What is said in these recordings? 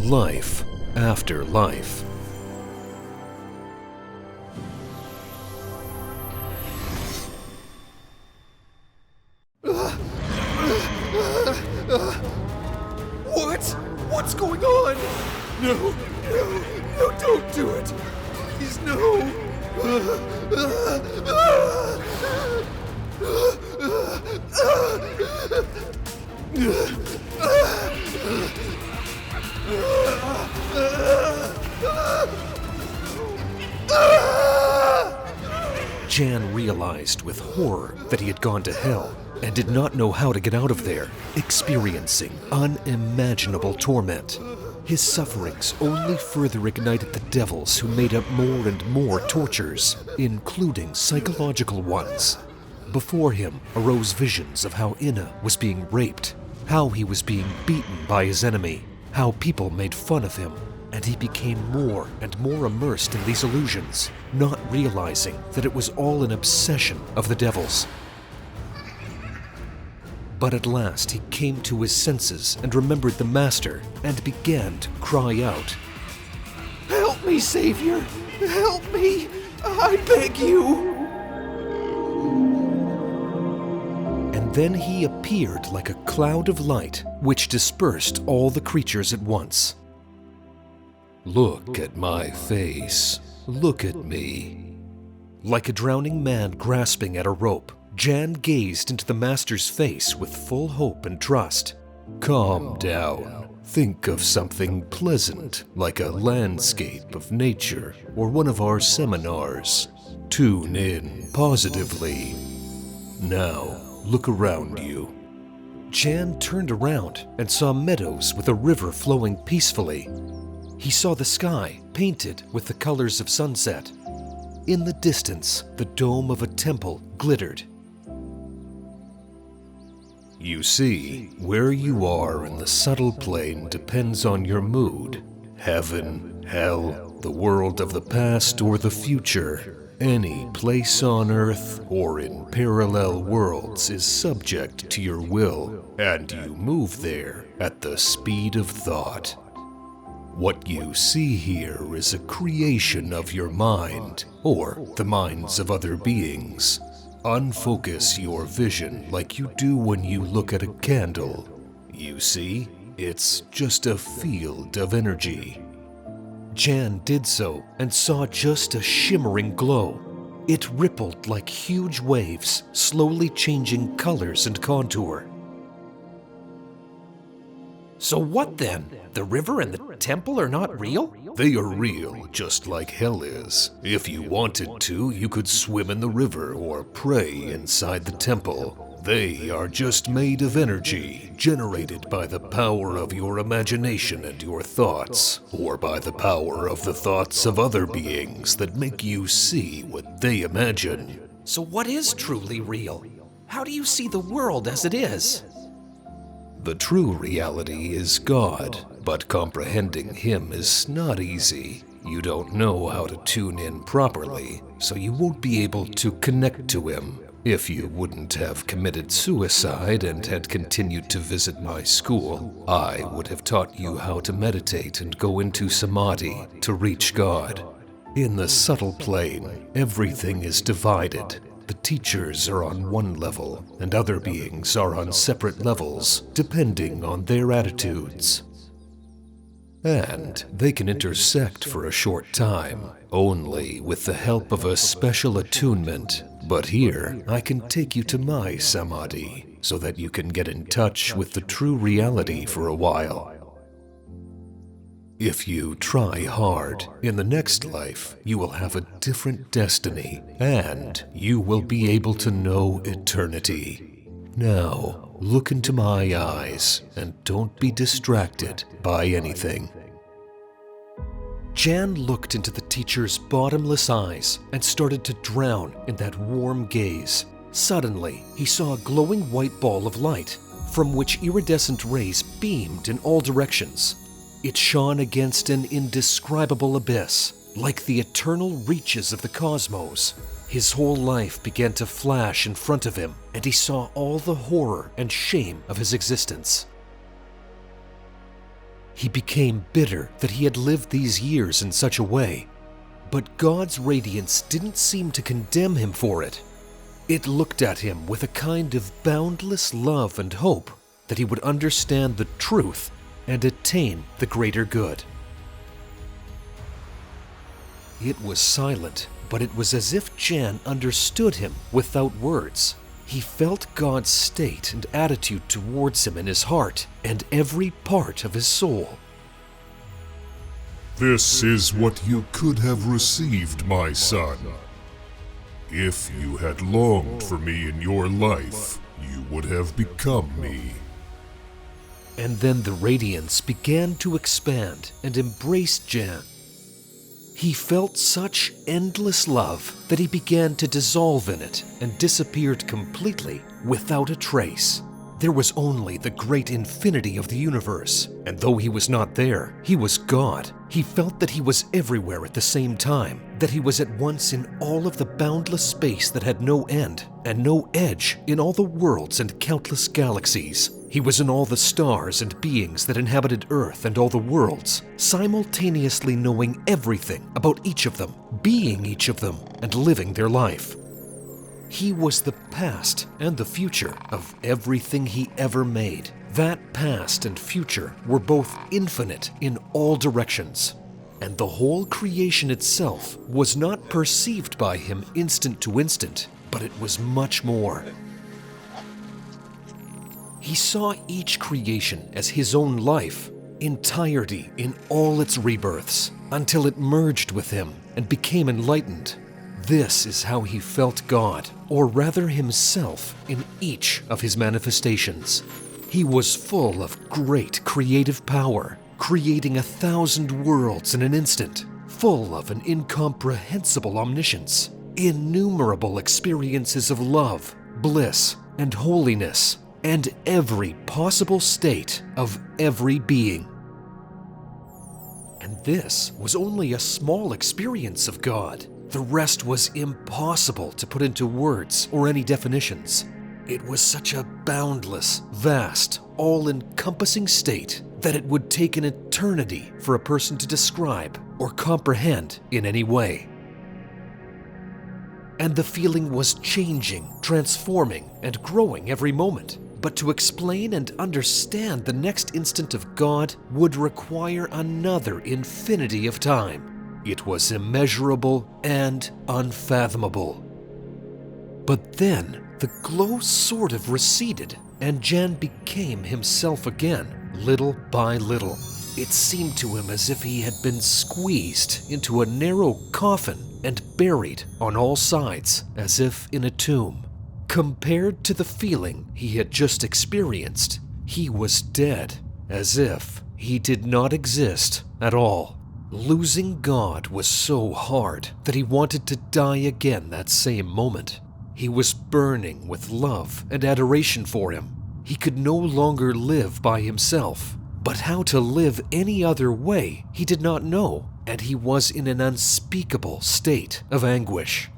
life after life. What? What's going on? No, don't do it. Please, no. Jan realized with horror that he had gone to hell and did not know how to get out of there, experiencing unimaginable torment. His sufferings only further ignited the devils who made up more and more tortures, including psychological ones. Before him arose visions of how Inna was being raped, how he was being beaten by his enemy, how people made fun of him, and he became more and more immersed in these illusions, not realizing that it was all an obsession of the devils. But at last he came to his senses and remembered the master and began to cry out. Help me, Savior! Help me! I beg you! And then he appeared like a cloud of light, which dispersed all the creatures at once. Look at my face. Look at me. Like a drowning man grasping at a rope, Jan gazed into the master's face with full hope and trust. Calm down. Think of something pleasant, like a landscape of nature or one of our seminars. Tune in positively. Now, look around you. Jan turned around and saw meadows with a river flowing peacefully. He saw the sky painted with the colors of sunset. In the distance, the dome of a temple glittered. You see, where you are in the subtle plane depends on your mood. Heaven, hell, the world of the past or the future. Any place on Earth or in parallel worlds is subject to your will, and you move there at the speed of thought. What you see here is a creation of your mind, or the minds of other beings. Unfocus your vision like you do when you look at a candle. You see, it's just a field of energy. Jan did so and saw just a shimmering glow. It rippled like huge waves, slowly changing colors and contour. So what then? The river and the temple are not real? They are real, just like hell is. If you wanted to, you could swim in the river or pray inside the temple. They are just made of energy, generated by the power of your imagination and your thoughts, or by the power of the thoughts of other beings that make you see what they imagine. So what is truly real? How do you see the world as it is? The true reality is God, but comprehending Him is not easy. You don't know how to tune in properly, so you won't be able to connect to Him. If you wouldn't have committed suicide and had continued to visit my school, I would have taught you how to meditate and go into Samadhi to reach God. In the subtle plane, everything is divided. The teachers are on one level, and other beings are on separate levels, depending on their attitudes. And they can intersect for a short time, only with the help of a special attunement. But here, I can take you to my Samadhi, so that you can get in touch with the true reality for a while. If you try hard, in the next life, you will have a different destiny, and you will be able to know eternity. Now, look into my eyes, and don't be distracted by anything. Jan looked into the teacher's bottomless eyes and started to drown in that warm gaze. Suddenly, he saw a glowing white ball of light, from which iridescent rays beamed in all directions. It shone against an indescribable abyss, like the eternal reaches of the cosmos. His whole life began to flash in front of him, and he saw all the horror and shame of his existence. He became bitter that he had lived these years in such a way. But God's radiance didn't seem to condemn him for it. It looked at him with a kind of boundless love and hope that he would understand the truth and attain the greater good. It was silent, but it was as if Jan understood him without words. He felt God's state and attitude towards him in his heart and every part of his soul. This is what you could have received, my son. If you had longed for me in your life, you would have become me. And then the radiance began to expand and embrace Jan. He felt such endless love that he began to dissolve in it and disappeared completely without a trace. There was only the great infinity of the universe, and though he was not there, he was God. He felt that he was everywhere at the same time, that he was at once in all of the boundless space that had no end and no edge, in all the worlds and countless galaxies. He was in all the stars and beings that inhabited Earth and all the worlds, simultaneously knowing everything about each of them, being each of them, and living their life. He was the past and the future of everything he ever made. That past and future were both infinite in all directions, and the whole creation itself was not perceived by him instant to instant, but it was much more. He saw each creation as his own life, entirety in all its rebirths, until it merged with him and became enlightened. This is how he felt God, or rather himself, in each of his manifestations. He was full of great creative power, creating 1,000 worlds in an instant, full of an incomprehensible omniscience, innumerable experiences of love, bliss, and holiness, and every possible state of every being. And this was only a small experience of God. The rest was impossible to put into words or any definitions. It was such a boundless, vast, all-encompassing state that it would take an eternity for a person to describe or comprehend in any way. And the feeling was changing, transforming, and growing every moment. But to explain and understand the next instant of God would require another infinity of time. It was immeasurable and unfathomable. But then the glow sort of receded, and Jan became himself again, little by little. It seemed to him as if he had been squeezed into a narrow coffin and buried on all sides, as if in a tomb. Compared to the feeling he had just experienced, he was dead, as if he did not exist at all. Losing God was so hard that he wanted to die again that same moment. He was burning with love and adoration for him. He could no longer live by himself, but how to live any other way he did not know, and he was in an unspeakable state of anguish.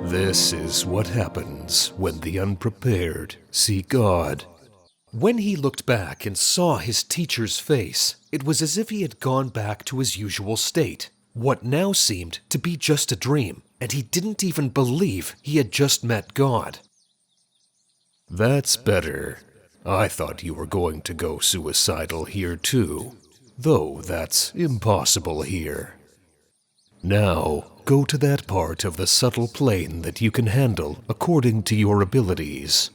This is what happens when the unprepared see God. When he looked back and saw his teacher's face, it was as if he had gone back to his usual state, what now seemed to be just a dream, and he didn't even believe he had just met God. That's better. I thought you were going to go suicidal here too, though that's impossible here. Now, go to that part of the subtle plane that you can handle according to your abilities.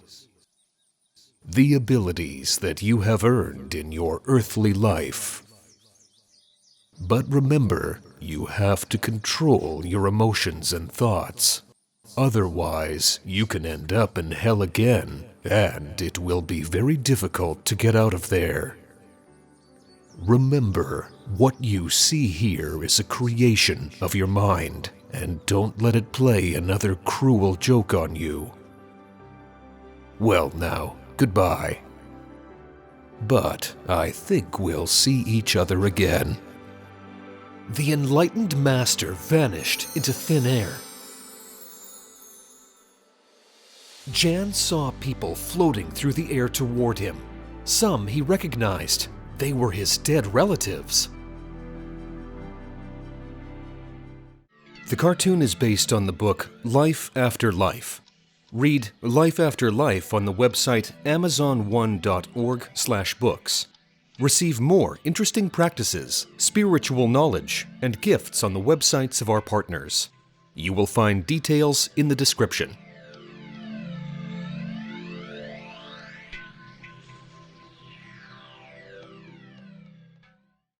The abilities that you have earned in your earthly life. But remember, you have to control your emotions and thoughts. Otherwise, you can end up in hell again, and it will be very difficult to get out of there. Remember, what you see here is a creation of your mind, and don't let it play another cruel joke on you. Well now, goodbye. But I think we'll see each other again. The enlightened master vanished into thin air. Jan saw people floating through the air toward him. Some he recognized. They were his dead relatives. The cartoon is based on the book Life After Life. Read Life After Life on the website amazon1.org/books. Receive more interesting practices, spiritual knowledge, and gifts on the websites of our partners. You will find details in the description.